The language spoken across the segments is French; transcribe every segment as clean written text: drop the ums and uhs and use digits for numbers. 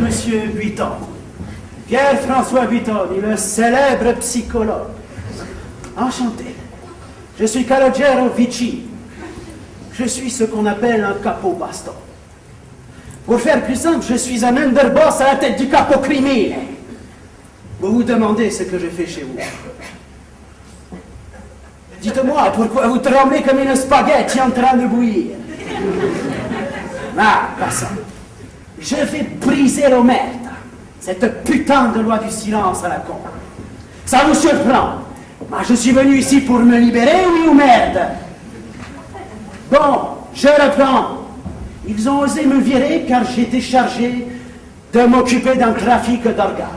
Monsieur Vuitton. Pierre-François Vuitton, le célèbre psychologue. Enchanté. Je suis Calogero Vici. Je suis ce qu'on appelle un capobaston. Pour faire plus simple, je suis un underboss à la tête du capo crimine. Vous vous demandez ce que je fais chez vous. Dites-moi, pourquoi vous tremblez comme une spaghetti en train de bouillir? Ah, pas ça. Je vais briser l'omerta, cette putain de loi du silence à la con. Ça vous surprend? Mais je suis venu ici pour me libérer, oui ou merde? Bon, je reprends. Ils ont osé me virer car j'étais chargé de m'occuper d'un trafic d'organes.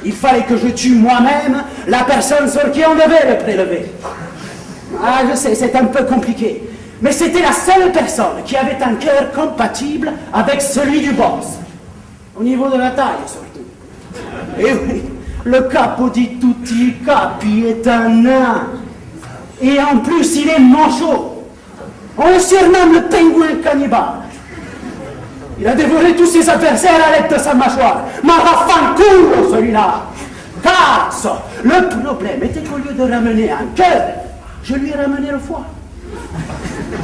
Il fallait que je tue moi-même la personne sur qui on devait le prélever. Ah, je sais, c'est un peu compliqué. Mais c'était la seule personne qui avait un cœur compatible avec celui du boss. Au niveau de la taille, surtout. Et oui, le capo di tutti i capi est un nain. Et en plus, il est manchot. On le surnomme le pingouin cannibale. Il a dévoré tous ses adversaires à l'aide de sa mâchoire. Ma raffanculo, celui-là. Cazzo! Le problème était qu'au lieu de ramener un cœur, je lui ai ramené le foie.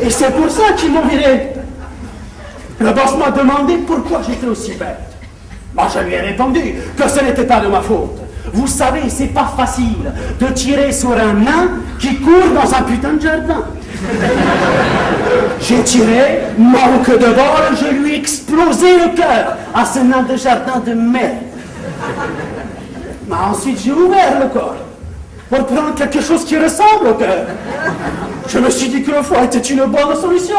Et c'est pour ça qu'ils m'ont viré. Le boss m'a demandé pourquoi j'étais aussi bête. Moi, je lui ai répondu que ce n'était pas de ma faute. Vous savez, c'est pas facile de tirer sur un nain qui court dans un putain de jardin. J'ai tiré, manque de bol, je lui ai explosé le cœur à ce nain de jardin de merde. Mais ensuite, j'ai ouvert le corps pour prendre quelque chose qui ressemble au cœur. Je me suis dit que le foie était une bonne solution.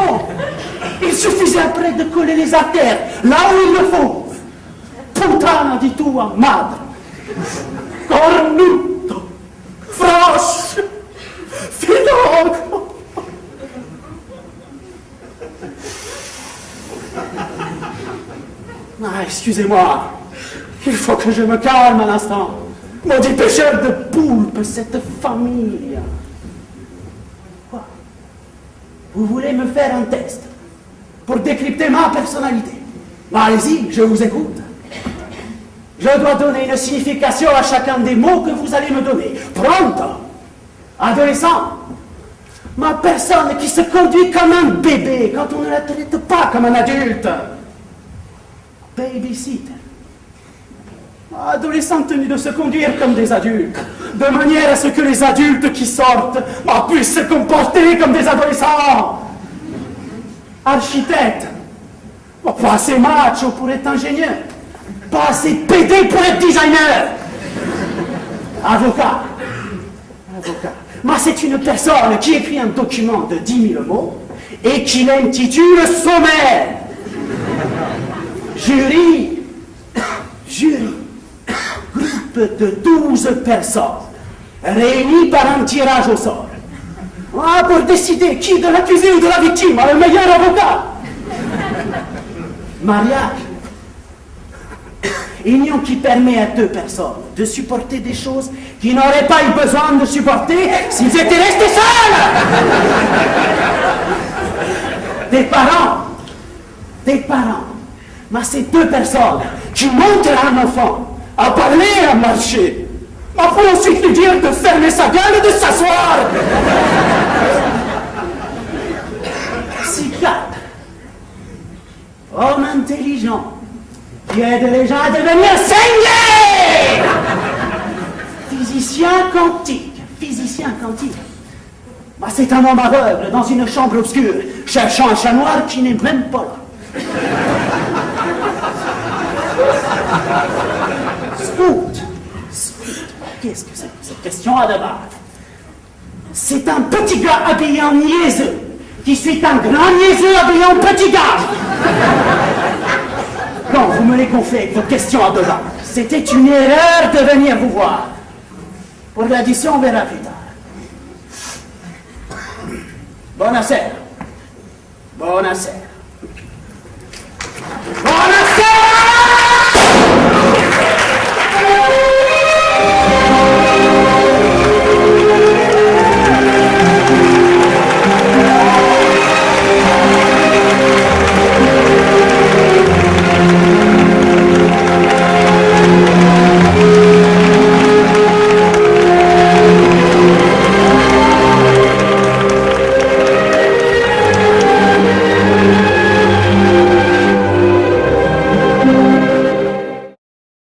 Il suffisait après de coller les artères là où il le faut. Puttana di tua madre. Cornuto. Froche. Fidanco. Ah, excusez-moi. Il faut que je me calme un instant. Maudit pêcheur de poulpe, cette famille. Quoi? Vous voulez me faire un test pour décrypter ma personnalité? Allez-y, je vous écoute. Je dois donner une signification à chacun des mots que vous allez me donner. Pronto. Adolescent. Ma personne qui se conduit comme un bébé quand on ne la traite pas comme un adulte. Babysitter. Adolescents tenus de se conduire comme des adultes, de manière à ce que les adultes qui sortent puissent se comporter comme des adolescents. Architecte. Pas assez macho pour être ingénieur. Pas assez pédé pour être designer. Avocat. Avocat. Mais c'est une personne qui écrit un document de 10 000 mots et qui l'intitule sommaire. Jury. Jury. Groupe de 12 personnes réunies par un tirage au sort. Pour décider qui de l'accusé ou de la victime a le meilleur avocat. Mariage. Union qui permet à 2 personnes de supporter des choses qu'ils n'auraient pas eu besoin de supporter s'ils étaient restés seuls. Des parents. Des parents. Mais ces 2 personnes qui montrent à un enfant à parler et à marcher, pour ensuite lui dire de fermer sa gueule et de s'asseoir. Psychiatre. Homme intelligent qui aide les gens à devenir cinglés. Physicien quantique. Physicien quantique. C'est un homme aveugle dans une chambre obscure, cherchant un chat noir qui n'est même pas là. Scout. Qu'est-ce que c'est que cette question à débattre? C'est un petit gars habillé en niaiseux qui suit un grand niaiseux habillé en petit gars. Quand vous me les gonflez avec vos questions à débattre, c'était une erreur de venir vous voir. Pour l'addition, on verra plus tard. Buonasera. Buonasera.